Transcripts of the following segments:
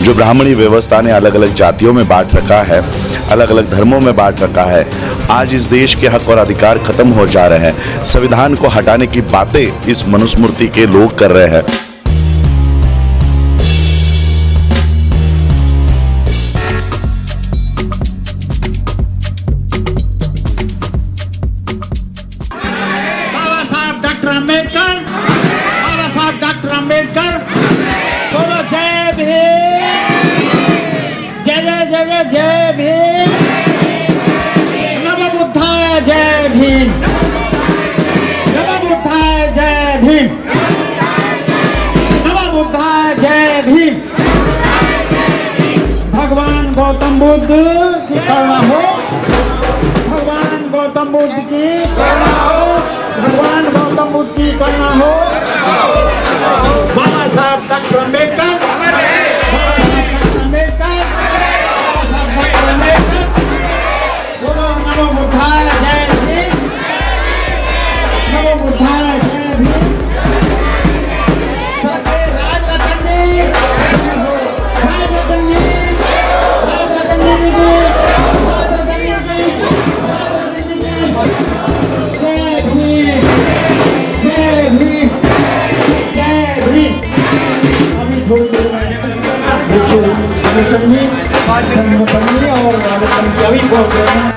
जो ब्राह्मणी व्यवस्था ने अलग अलग जातियों में बांट रखा है, अलग अलग धर्मों में बांट रखा है, आज इस देश के हक और अधिकार खत्म हो जा रहे हैं। संविधान को हटाने की बातें इस मनुस्मृति के लोग कर रहे हैं। अम्बेडकर, बाबा साहब डॉक्टर अम्बेडकर, बोलो जय भीम, जय जय जय जय जय भीम, नमो बुद्धाय जय भीम, नमो बुद्धाय जय भीम, नमो बुद्धाय जय भीम। भगवान गौतम बुद्ध की करुणा हो, भगवान गौतम बुद्ध की करुणा हो, भगवान गौतम बुद्ध की करुणा हो। बाबा साहब डॉक्टर अम्बेडकर, बोलो नमो बुद्धाय जय भीम, नमो बुद्धाय जय भीम। सत्य राज रतन जी, राज रतन जी, राज रतन जी की, राज रतन जी की, राज रतन जी की। जय भीम, जय भीम, जय भीम। अभी थोड़ी देर में भिक्षु संगठन जी और राजस्थान जी अभी पहुंच रहे हैं।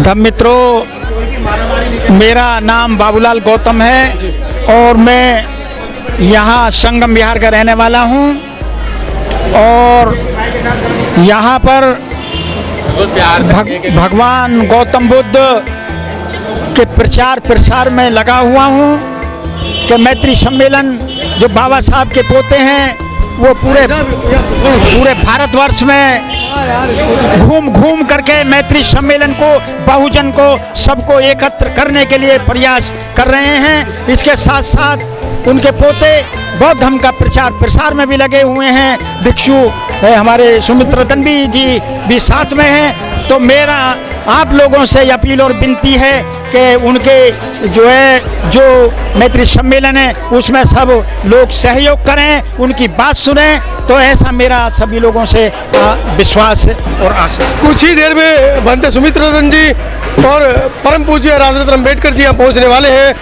धम्म मित्रों, मेरा नाम बाबूलाल गौतम है और मैं यहाँ संगम बिहार का रहने वाला हूँ और यहाँ पर भगवान गौतम बुद्ध के प्रचार प्रसार में लगा हुआ हूँ कि मैत्री सम्मेलन जो बाबा साहब के पोते हैं वो पूरे भारतवर्ष में घूम घूम करके मैत्री सम्मेलन को, बहुजन को, सबको एकत्र करने के लिए प्रयास कर रहे हैं। इसके साथ साथ उनके पोते बौद्ध धर्म का प्रचार प्रसार में भी लगे हुए हैं। भिक्षु हमारे सुमित्र तन्वी जी भी साथ में हैं। तो मेरा आप लोगों से अपील और विनती है कि उनके जो मैत्री सम्मेलन है उसमें सब लोग सहयोग करें, उनकी बात सुनें। तो ऐसा मेरा सभी लोगों से विश्वास और आशा। कुछ ही देर में भंते सुमित्र जी और परम पूज्य राजरत्न अम्बेडकर जी यहाँ पहुँचने वाले हैं।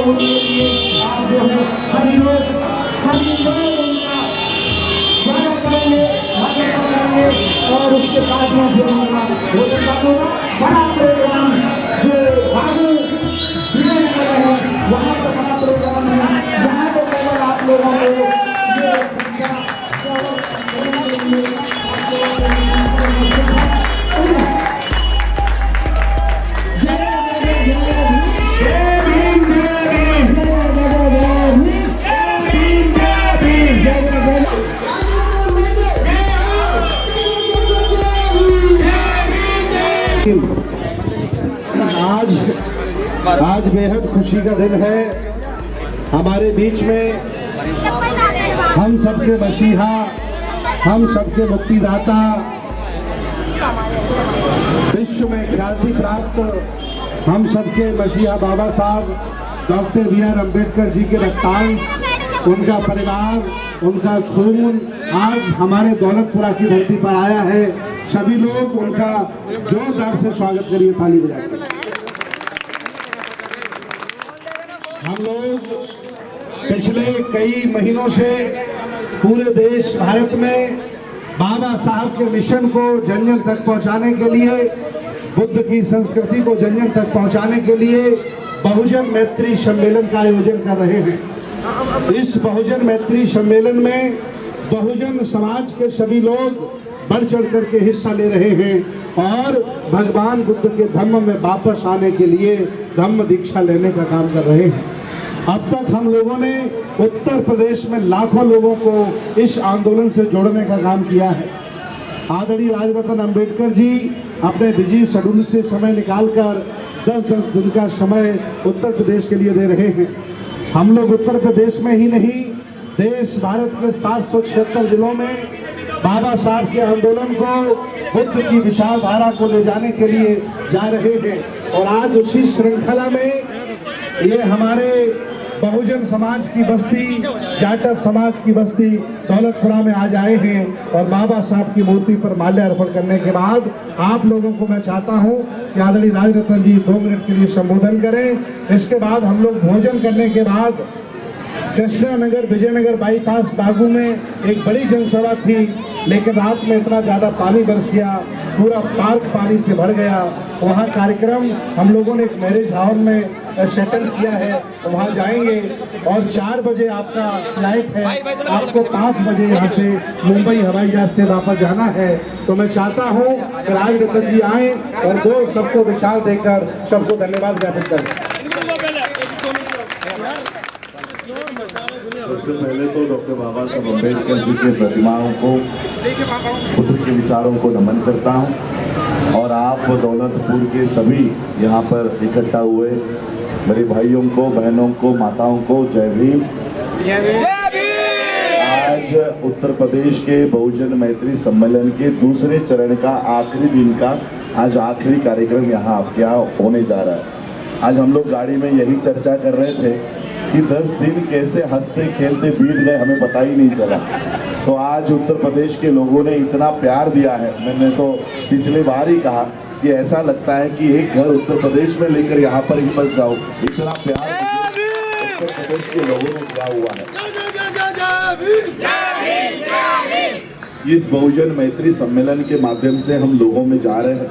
और उसके बाद में जो होगा बड़ा प्रोग्राम जो भागू वहाँ पर बड़ा प्रोग्राम है, जहाँ पे केवल आप लोगों को आज बेहद खुशी का दिन है। हमारे बीच में हम सबके मसीहा, हम सबके मुक्तिदाता, विश्व में ख्याति प्राप्त हम सबके मसीहा बाबा साहब डॉक्टर B.R. अम्बेडकर जी के रक्तांश, उनका परिवार, उनका खून आज हमारे दौलतपुरा की धरती पर आया है। सभी लोग उनका जोरदार से स्वागत करिए, ताली बजाकर। हम लोग पिछले कई महीनों से पूरे देश भारत में बाबा साहब के मिशन को जन जन तक पहुंचाने के लिए, बुद्ध की संस्कृति को जन जन तक पहुंचाने के लिए बहुजन मैत्री सम्मेलन का आयोजन कर रहे हैं। इस बहुजन मैत्री सम्मेलन में बहुजन समाज के सभी लोग बढ़ चढ़ करके हिस्सा ले रहे हैं और भगवान बुद्ध के धम्म में वापस आने के लिए धम्म दीक्षा लेने का काम कर रहे हैं। अब तक हम लोगों ने उत्तर प्रदेश में लाखों लोगों को इस आंदोलन से जोड़ने का काम किया है। आदरणीय राजरत्न अम्बेडकर जी अपने बिजी शेड्यूल से समय निकालकर 10-10 दिन का समय उत्तर प्रदेश के लिए दे रहे हैं। हम लोग उत्तर प्रदेश में ही नहीं, देश भारत के 776 जिलों में बाबा साहब के आंदोलन को, बुद्ध की विचारधारा को ले जाने के लिए जा रहे हैं। और आज उसी श्रृंखला में ये हमारे बहुजन समाज की बस्ती, जाटव समाज की बस्ती दौलतपुरा में आज आए हैं और बाबा साहब की मूर्ति पर माल्यार्पण करने के बाद आप लोगों को मैं चाहता हूं कि आदरणीय राजरत्न जी 2 मिनट के लिए संबोधन करें। इसके बाद हम लोग भोजन करने के बाद कृष्णा नगर विजयनगर बाईपास बागू में एक बड़ी जनसभा थी, लेकिन रात में इतना ज़्यादा पानी बरस गया, पूरा पार्क पानी से भर गया। वहाँ कार्यक्रम हम लोगों ने एक मैरिज हॉल में सेटल किया है, वहाँ जाएंगे और 4 बजे आपका फ्लाइट है, आपको 5 बजे यहाँ से मुंबई हवाई जहाज से वापस जाना है। तो मैं चाहता हूँ कि राजरत्न जी आए और वो सबको विचार देकर सबको धन्यवाद ज्ञापित करें। सबसे पहले तो डॉक्टर बाबा साहब अम्बेडकर जी के प्रतिमाओं को, बुद्ध के विचारों को नमन करता हूं। और आप दौलतपुर के सभी यहाँ पर इकट्ठा हुए मेरे भाइयों को, बहनों को, माताओं को जय भीम। आज उत्तर प्रदेश के बहुजन मैत्री सम्मेलन के दूसरे चरण का आखिरी दिन का आज आखिरी कार्यक्रम यहाँ आपके यहाँ होने जा रहा है। आज हम लोग गाड़ी में यही चर्चा कर रहे थे कि 10 दिन कैसे हंसते खेलते बीत गए, हमें पता ही नहीं चला। तो आज उत्तर प्रदेश के लोगों ने इतना प्यार दिया है, मैंने तो पिछले बार ही कहा कि ऐसा लगता है कि एक घर उत्तर प्रदेश में लेकर यहाँ पर ही बस जाओ, इतना प्यार उत्तर प्रदेश के लोगों ने दिया हुआ है। इस बहुजन मैत्री सम्मेलन के माध्यम से हम लोगों में जा रहे हैं,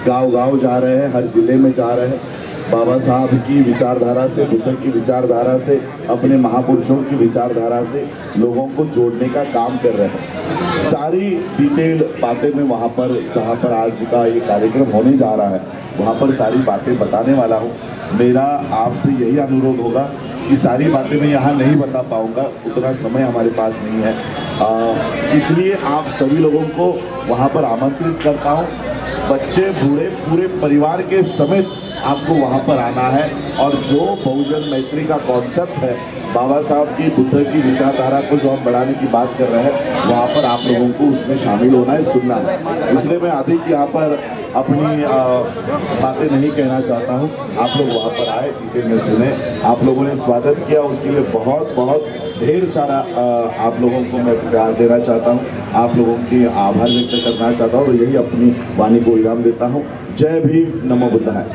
गांव-गांव जा रहे हैं, हर जिले में जा रहे हैं। बाबा साहब की विचारधारा से, बुद्ध की विचारधारा से, अपने महापुरुषों की विचारधारा से लोगों को जोड़ने का काम कर रहे हैं। सारी डिटेल बातें मैं वहाँ पर, जहाँ पर आज का ये कार्यक्रम होने जा रहा है, वहाँ पर सारी बातें बताने वाला हूँ। मेरा आपसे यही अनुरोध होगा कि सारी बातें मैं यहाँ नहीं बता पाऊँगा, उतना समय हमारे पास नहीं है। इसलिए आप सभी लोगों को वहाँ पर आमंत्रित करता हूँ। बच्चे बूढ़े पूरे परिवार के समेत आपको वहाँ पर आना है और जो बहुजन मैत्री का कॉन्सेप्ट है, बाबा साहब की, बुद्ध की विचारधारा को जो हम बढ़ाने की बात कर रहे हैं, वहाँ पर आप लोगों को उसमें शामिल होना है, सुनना है। इसलिए मैं अधिक यहाँ पर अपनी बातें नहीं कहना चाहता हूँ। आप लोग वहाँ पर आए, डिटेल में सुने। आप लोगों ने स्वागत किया, उसके लिए बहुत बहुत ढेर सारा आप लोगों को मैं प्यार देना चाहता हूँ, आप लोगों की आभार व्यक्त करना चाहता हूँ और यही अपनी वाणी को विराम देता हूँ। जय भीम, नमो बुद्धाय।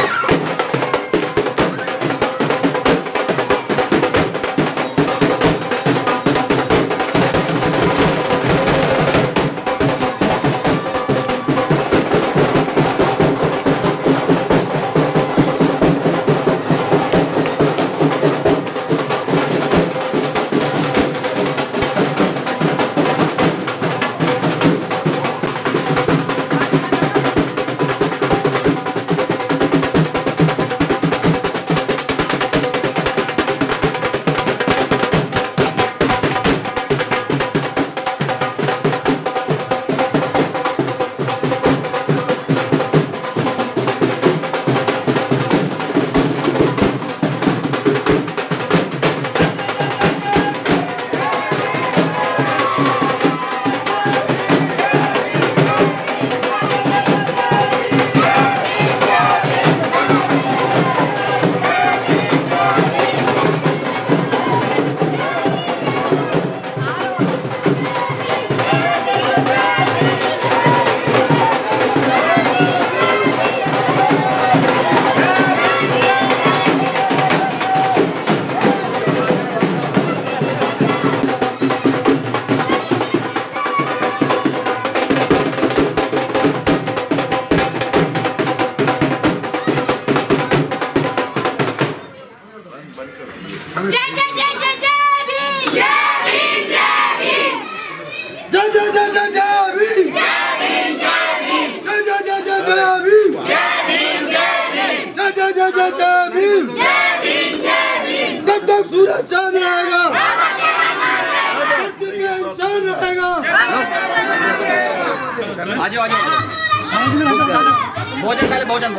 भोजन पहले भोजन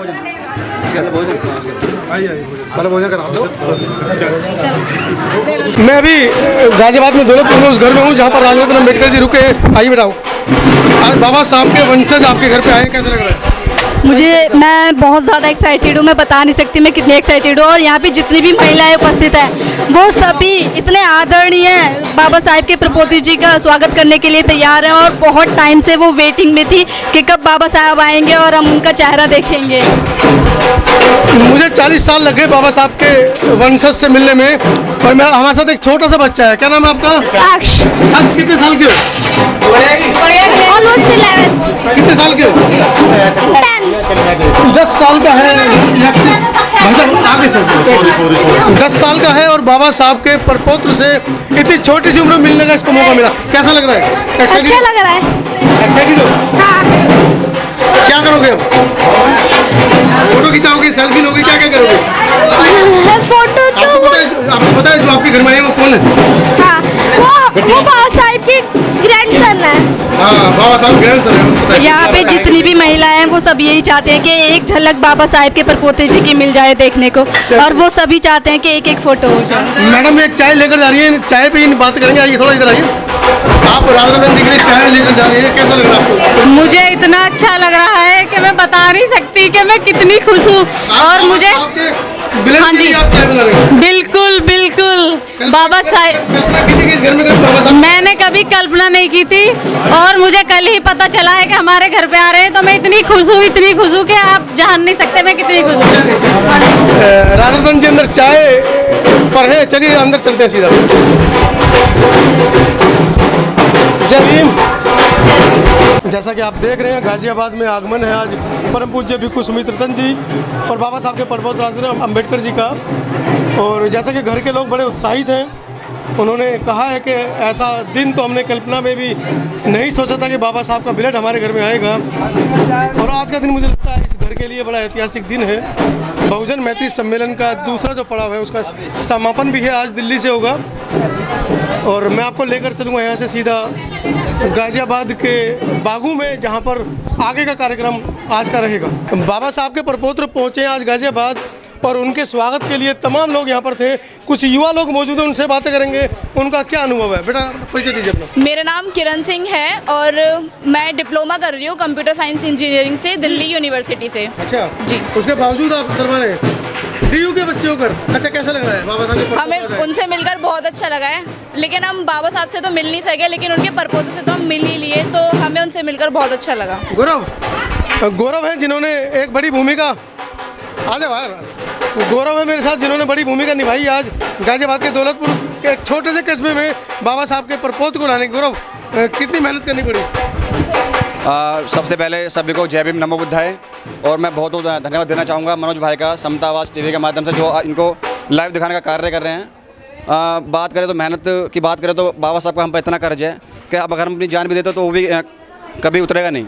मैं अभी गाजियाबाद में दौलतपुर में उस घर में हूँ जहाँ पर राजरत्न अम्बेडकर जी रुके हैं। आइए बेटा, आज बाबा साहब के वंशज आपके घर पे आए, कैसा लग रहा है? मैं बहुत ज़्यादा एक्साइटेड हूँ। मैं बता नहीं सकती मैं कितनी एक्साइटेड हूँ। और यहाँ पे जितनी भी महिलाएं उपस्थित हैं वो सभी इतने आदरणीय बाबा साहेब के प्रपोति जी का स्वागत करने के लिए तैयार हैं और बहुत टाइम से वो वेटिंग में थी कि कब बाबा साहब आएंगे और हम उनका चेहरा देखेंगे। मुझे 40 साल लगे बाबा साहब के वंशज से मिलने में, और मेरा हमारे साथ एक छोटा सा बच्चा है। क्या नाम है आपका? अक्ष। अक्ष कितने साल के हो? ऑलमोस्ट 11। कितने साल के हो? 10 साल का है अक्ष। भाई साहब आगे से 10 साल का है और बाबा साहब के परपौत्र से इतनी छोटी सी उम्र में मिलने का इसको मौका मिला। कैसा लग रहा है? अच्छा लग रहा है। एक्साइटेड हो? हाँ। क्या करोगे अब? फोटो खिंचाओगे, सेल्फी लोगे, क्या क्या करोगे? फोटो आपको पता है जो आपके घर में आए वो कौन है? हाँ, वो बाबा साहब की ग्रैंडसन है। हाँ, बाबा साहब ग्रैंडसन है। यहाँ पे जितनी भी महिलाएं हैं वो सब यही चाहते हैं कि एक झलक बाबा साहेब के परपोते जी की मिल जाए देखने को, और वो सभी चाहते हैं कि एक एक फोटो हो जाए। मैडम एक चाय लेकर जा रही है, चाय पे ही बात करेंगे। आइए थोड़ा इधर आइए। आप राजरत्न जी के लिए चाय लेकर जा रही है, कैसा लग रहा है आपको? मुझे इतना अच्छा लग रहा है कि मैं बता नहीं सकती कि मैं कितनी खुश हूँ। और मुझे हाँ जी, आप चाय बना रहे हैं? बिल्कुल बिल्कुल बाबा साहेब, घर में बाबा साहब मैंने कभी कल्पना नहीं की थी और मुझे कल ही पता चला है कि हमारे घर पे आ रहे हैं, तो मैं इतनी खुश हूँ कि आप जान नहीं सकते मैं कितनी खुश हूँ। राजरत्न जी अंदर चाय पर है, चलिए अंदर चलते हैं सीधा। जय भीम। जैसा कि आप देख रहे हैं गाजियाबाद में आगमन है आज परम पूज्य भिक्खु सुमित्रतन जी और बाबा साहब के परपोत्र राजरत्न अम्बेडकर जी का। और जैसा कि घर के लोग बड़े उत्साहित हैं, उन्होंने कहा है कि ऐसा दिन तो हमने कल्पना में भी नहीं सोचा था कि बाबा साहब का बिलट हमारे घर में आएगा। और आज का दिन मुझे लगता है इस घर के लिए बड़ा ऐतिहासिक दिन है। बहुजन मैत्री सम्मेलन का दूसरा जो पड़ाव है उसका समापन भी है, आज दिल्ली से होगा। और मैं आपको लेकर चलूँगा यहाँ से सीधा गाजियाबाद के बागू में, जहाँ पर आगे का कार्यक्रम आज का रहेगा। बाबा साहब के परपोत्र पहुँचे आज गाजियाबाद और उनके स्वागत के लिए तमाम लोग यहाँ पर थे। कुछ युवा लोग मौजूद हैं, उनसे बातें करेंगे, उनका क्या अनुभव है। बेटा परिचय दीजिए अपना। मेरा नाम किरण सिंह है और मैं डिप्लोमा कर रही हूँ कंप्यूटर साइंस इंजीनियरिंग से दिल्ली यूनिवर्सिटी से। अच्छा जी। उसके बावजूद आप शर्मा रहे डीयू के बच्चे होकर। अच्छा, कैसा लग रहा है बाबा साहब? हमें उनसे मिलकर बहुत अच्छा लगा है, लेकिन हम बाबा साहब से तो मिल नहीं सके, लेकिन उनके परपोते से तो हम मिल ही लिए, तो हमें उनसे मिलकर बहुत अच्छा लगा। गौरव है जिन्होंने एक बड़ी भूमिका, आ जाओ बाहर। गौरव है मेरे साथ जिन्होंने बड़ी भूमिका निभाई आज गाजियाबाद के दौलतपुर के एक छोटे से कस्बे में बाबा साहब के परपोत को लाने। गौरव, कितनी मेहनत करनी पड़ी? सबसे पहले सभी को जय भीम नमो बुद्धाय। और मैं बहुत बहुत धन्यवाद देना चाहूँगा मनोज भाई का, समता आवाज़ टीवी के माध्यम से जो इनको लाइव दिखाने का कार्य कर रहे हैं। बात करें तो मेहनत की बात करें तो बाबा साहब का हम पर इतना कर्ज है कि अब अगर हम अपनी जान भी देते तो वो भी कभी उतरेगा नहीं।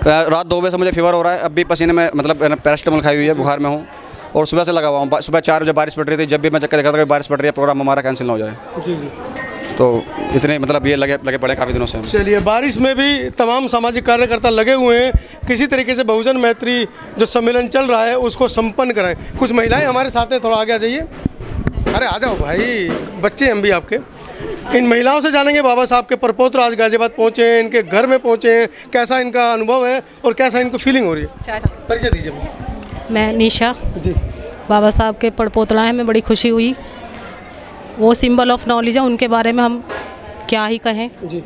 रात 2 बजे से मुझे फीवर हो रहा है, अब भी पसीने में मतलब पैरास्टामोल खाई हुई है, बुखार में हूँ और सुबह से लगा हुआ हूँ। सुबह 4 बजे बारिश पड़ रही थी, जब भी मैं चक्कर देखा था कि बारिश पड़ रही है, प्रोग्राम हमारा कैंसिल ना हो जाए। जी। तो इतने मतलब ये लगे पड़े काफ़ी दिनों से। चलिए, बारिश में भी तमाम सामाजिक कार्यकर्ता लगे हुए हैं, किसी तरीके से बहुजन मैत्री जो सम्मेलन चल रहा है उसको संपन्न कराएं। कुछ महिलाएं हमारे साथ हैं, थोड़ा आगे आ जाइए। अरे आ जाओ भाई, बच्चे हम भी आपके। इन महिलाओं से जानेंगे बाबा साहब के परपोत्र आज गाजियाबाद पहुँचे हैं, इनके घर में पहुँचे हैं, कैसा इनका अनुभव है और कैसा इनको फीलिंग हो रही है। परिचय दीजिए। मैं निशा जी। बाबा साहब के परपोतला है, मैं बड़ी खुशी हुई। वो सिंबल ऑफ नॉलेज है, उनके बारे में हम क्या ही कहें। जी।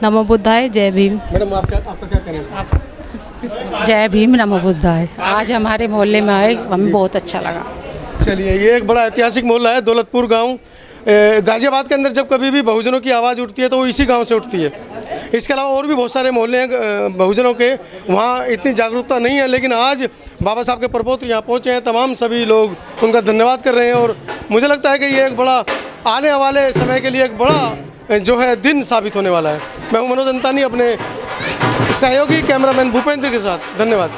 नमो बुद्धाय, जय भीम। मैडम आपका क्या कहना है? जय भीम नमो बुद्धाय। आज हमारे मोहल्ले में आए, हमें बहुत अच्छा लगा। चलिए, ये एक बड़ा ऐतिहासिक मोहल्ला है दौलतपुर गांव। गाजियाबाद के अंदर जब कभी भी बहुजनों की आवाज़ उठती है तो वो इसी गांव से उठती है। इसके अलावा और भी बहुत सारे मोहल्ले हैं बहुजनों के, वहाँ इतनी जागरूकता नहीं है, लेकिन आज बाबा साहब के परपोत्र यहाँ पहुँचे हैं। तमाम सभी लोग उनका धन्यवाद कर रहे हैं और मुझे लगता है कि ये एक बड़ा आने वाले समय के लिए एक बड़ा जो है दिन साबित होने वाला है। मैं हूँ मनोज अंतानी अपने सहयोगी कैमरामैन भूपेंद्र के साथ। धन्यवाद।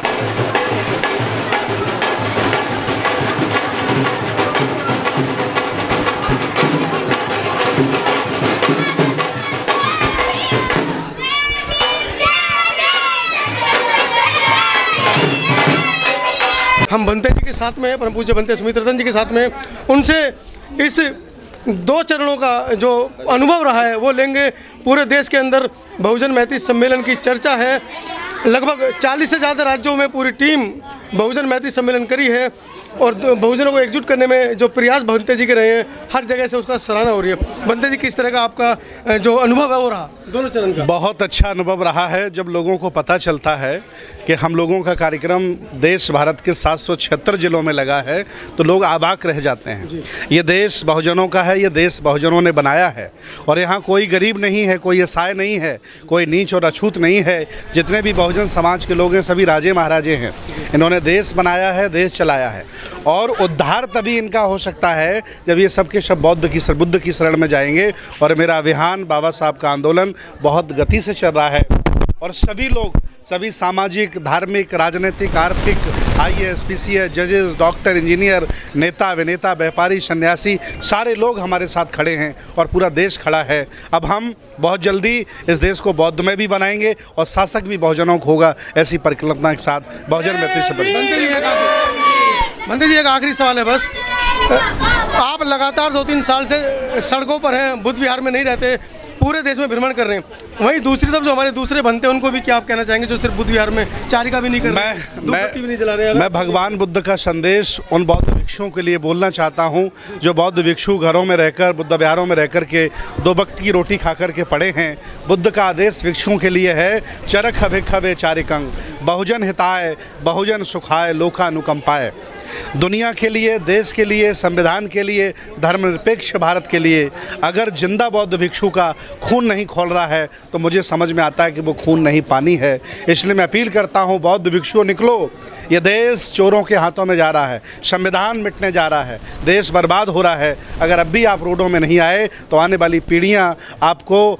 हम बनते जी के साथ में, परम पूज्य बनते सुमित रतन जी के साथ में, उनसे इस 2 चरणों का जो अनुभव रहा है वो लेंगे। पूरे देश के अंदर बहुजन मैत्री सम्मेलन की चर्चा है। लगभग 40 से ज़्यादा राज्यों में पूरी टीम बहुजन मैत्री सम्मेलन करी है और बहुजनों को एकजुट करने में जो प्रयास बनते जी के रहे हैं, हर जगह से उसका सराहना हो रही है। बनते जी, किस तरह का आपका जो अनुभव है वो रहा दोनों चरण का? बहुत अच्छा अनुभव रहा है। जब लोगों को पता चलता है कि हम लोगों का कार्यक्रम देश भारत के 776 जिलों में लगा है तो लोग अवाक रह जाते हैं। ये देश बहुजनों का है, ये देश बहुजनों ने बनाया है और यहाँ कोई गरीब नहीं है, कोई असहाय नहीं है, कोई नीच और अछूत नहीं है। जितने भी बहुजन समाज के लोग हैं सभी राजे महाराजे हैं। इन्होंने देश बनाया है, देश चलाया है और उद्धार तभी इनका हो सकता है जब ये सब के सब बुद्ध की शरण में जाएंगे। और मेरा अभियान, बाबा साहब का आंदोलन बहुत गति से चल रहा है और सभी लोग, सभी सामाजिक, धार्मिक, राजनीतिक, आर्थिक, IAS, PCS, जजेस, डॉक्टर, इंजीनियर, नेता, अभिनेता, व्यापारी, सन्यासी, सारे लोग हमारे साथ खड़े हैं और पूरा देश खड़ा है। अब हम बहुत जल्दी इस देश को बौद्धमय भी बनाएंगे और शासक भी बहुजनों को होगा, ऐसी परिकल्पना के साथ बहुजन मैत्री से मंत्री जी, एक आखिरी सवाल है बस। आप लगातार 2-3 साल से सड़कों पर हैं, बुद्ध विहार में नहीं रहते, पूरे देश में भ्रमण कर रहे हैं। वहीं दूसरी तरफ जो हमारे दूसरे बनते हैं उनको भी क्या आप कहना चाहेंगे जो सिर्फ बुद्ध विहार में चारिका भी नहीं कर रहे, धूपबत्ती भी नहीं जला रहे? मैं भगवान बुद्ध का संदेश उन बौद्ध भिक्षुओं के लिए बोलना चाहता हूं जो बौद्ध भिक्षु घरों में रहकर, बुद्ध विहारों में रहकर के 2 वक्त की रोटी खाकर के पड़े हैं। बुद्ध का आदेश भिक्षुओं के लिए है, चरख भिक्षवे चारिकंग, बहुजन हिताय बहुजन सुखाय लोकानुकंपाय। दुनिया के लिए, देश के लिए, संविधान के लिए, धर्मनिरपेक्ष भारत के लिए अगर जिंदा बौद्ध भिक्षु का खून नहीं खोल रहा है तो मुझे समझ में आता है कि वो खून नहीं पानी है। इसलिए मैं अपील करता हूँ, बौद्ध भिक्षुओं निकलो। ये देश चोरों के हाथों में जा रहा है, संविधान मिटने जा रहा है, देश बर्बाद हो रहा है। अगर अब भी आप रोडों में नहीं आए तो आने वाली पीढ़ियां आपको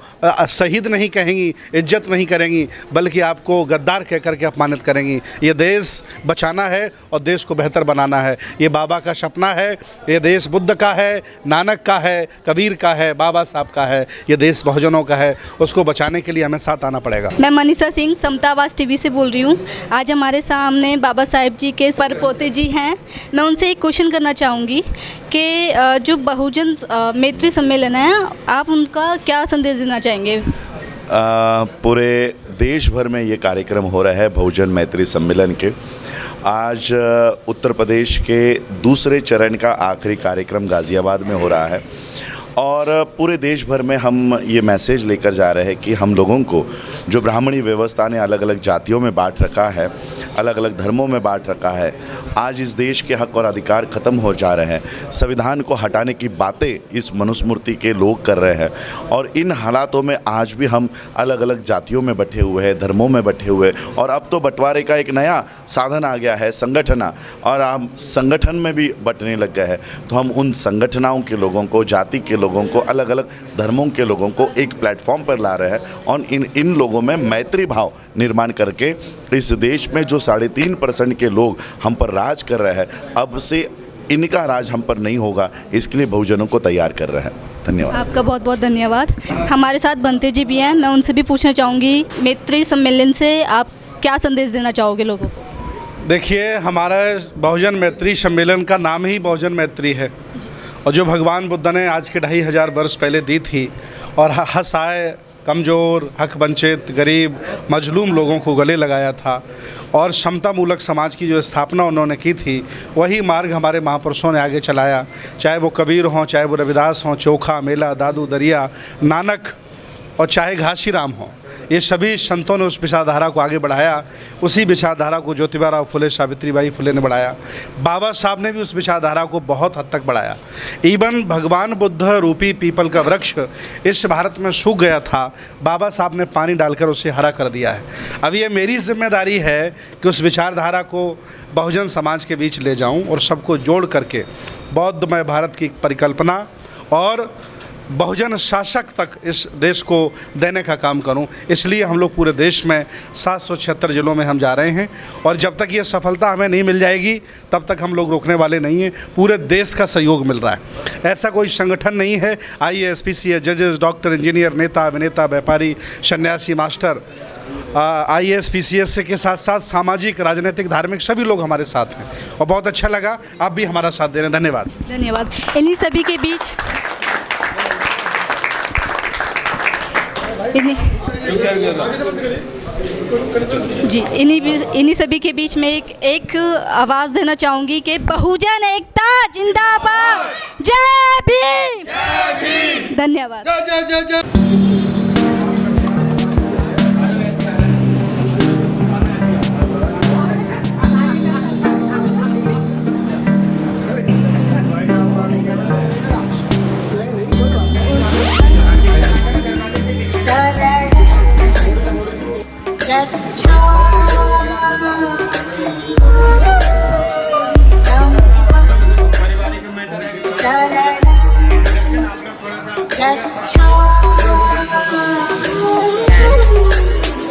शहीद नहीं कहेंगी, इज्जत नहीं करेंगी, बल्कि आपको गद्दार कह करके अपमानित करेंगी। ये देश बचाना है और देश को बेहतर बनाना है। ये बाबा का सपना है। ये देश बुद्ध का है, नानक का है, कबीर का है, बाबा साहब का है। ये देश बहुजनों का है। उसको बचाने के लिए हमें साथ आना पड़ेगा। मैं मनीषा सिंह समतावास टीवी से बोल रही हूँ। आज हमारे सामने बाबा साहेब जी के परपोते जी हैं। मैं उनसे एक क्वेश्चन करना चाहूँगी कि जो बहुजन मैत्री सम्मेलन है, आप उनका क्या संदेश देना चाहेंगे? पूरे देश भर में ये कार्यक्रम हो रहा है बहुजन मैत्री सम्मेलन के। आज उत्तर प्रदेश के दूसरे चरण का आखिरी कार्यक्रम गाज़ियाबाद में हो रहा है और पूरे देश भर में हम ये मैसेज लेकर जा रहे हैं कि हम लोगों को जो ब्राह्मणी व्यवस्था ने अलग अलग जातियों में बांट रखा है, अलग अलग धर्मों में बांट रखा है, आज इस देश के हक और अधिकार ख़त्म हो जा रहे हैं। संविधान को हटाने की बातें इस मनुस्मृति के लोग कर रहे हैं और इन हालातों में आज भी हम अलग अलग जातियों में बैठे हुए हैं, धर्मों में बैठे हुए हैं और अब तो बंटवारे का एक नया साधन आ गया है, संगठना, और हम संगठन में भी बंटने लग गए हैं। तो हम उन संगठनों के लोगों को, जाति के लोगों को, अलग अलग धर्मों के लोगों को एक प्लेटफॉर्म पर ला रहे हैं और इन लोगों में मैत्री भाव निर्माण करके इस देश में जो 3.5% के लोग हम पर राज कर रहे हैं, अब से इनका राज हम पर नहीं होगा, इसके लिए बहुजनों को तैयार कर रहे हैं। धन्यवाद। आपका बहुत बहुत धन्यवाद। हमारे साथ बनते जी भी हैं, मैं उनसे भी पूछना चाहूँगी, मैत्री सम्मेलन से आप क्या संदेश देना चाहोगे लोगों को? देखिए, हमारा बहुजन मैत्री सम्मेलन का नाम ही बहुजन मैत्री है और जो भगवान बुद्ध ने आज के 2500 वर्ष पहले दी थी और हसाए, कमज़ोर, हक वंचित, गरीब, मजलूम लोगों को गले लगाया था और समता मूलक समाज की जो स्थापना उन्होंने की थी, वही मार्ग हमारे महापुरुषों ने आगे चलाया। चाहे वो कबीर हों, चाहे वो रविदास हों, चोखा, मेला, दादू दरिया, नानक और चाहे घासीराम हों, ये सभी संतों ने उस विचारधारा को आगे बढ़ाया। उसी विचारधारा को ज्योतिबा फुले, सावित्रीबाई फुले ने बढ़ाया। बाबा साहब ने भी उस विचारधारा को बहुत हद तक बढ़ाया। इवन भगवान बुद्ध रूपी पीपल का वृक्ष इस भारत में सूख गया था, बाबा साहब ने पानी डालकर उसे हरा कर दिया है। अब ये मेरी जिम्मेदारी है कि उस विचारधारा को बहुजन समाज के बीच ले जाऊँ और सबको जोड़ करके बौद्धमय भारत की परिकल्पना और बहुजन शासक तक इस देश को देने का काम करूं। इसलिए हम लोग पूरे देश में 776 जिलों में हम जा रहे हैं और जब तक ये सफलता हमें नहीं मिल जाएगी तब तक हम लोग रोकने वाले नहीं हैं। पूरे देश का सहयोग मिल रहा है। ऐसा कोई संगठन नहीं है, IAS, PCS, जजेस, डॉक्टर, इंजीनियर, नेता, अभिनेता, व्यापारी, सन्यासी, मास्टर, IAS PCS के साथ साथ सामाजिक, राजनीतिक, धार्मिक सभी लोग हमारे साथ हैं और बहुत अच्छा लगा। आप भी हमारा साथ दे रहे हैं, धन्यवाद। धन्यवाद। इन्हीं सभी के बीच इन्हीं सभी के बीच में एक आवाज़ देना चाहूँगी कि बहुजन एकता जिंदाबाद, जय भीम। धन्यवाद।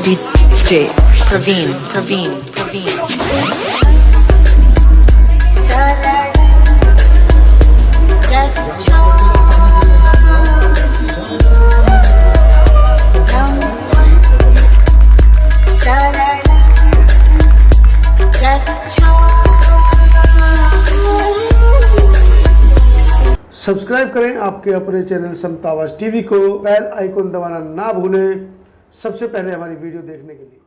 DJ Praveen. सब्सक्राइब करें आपके अपने चैनल समता आवाज़ टीवी को, बेल आइकन दबाना ना भूलें सबसे पहले हमारी वीडियो देखने के लिए।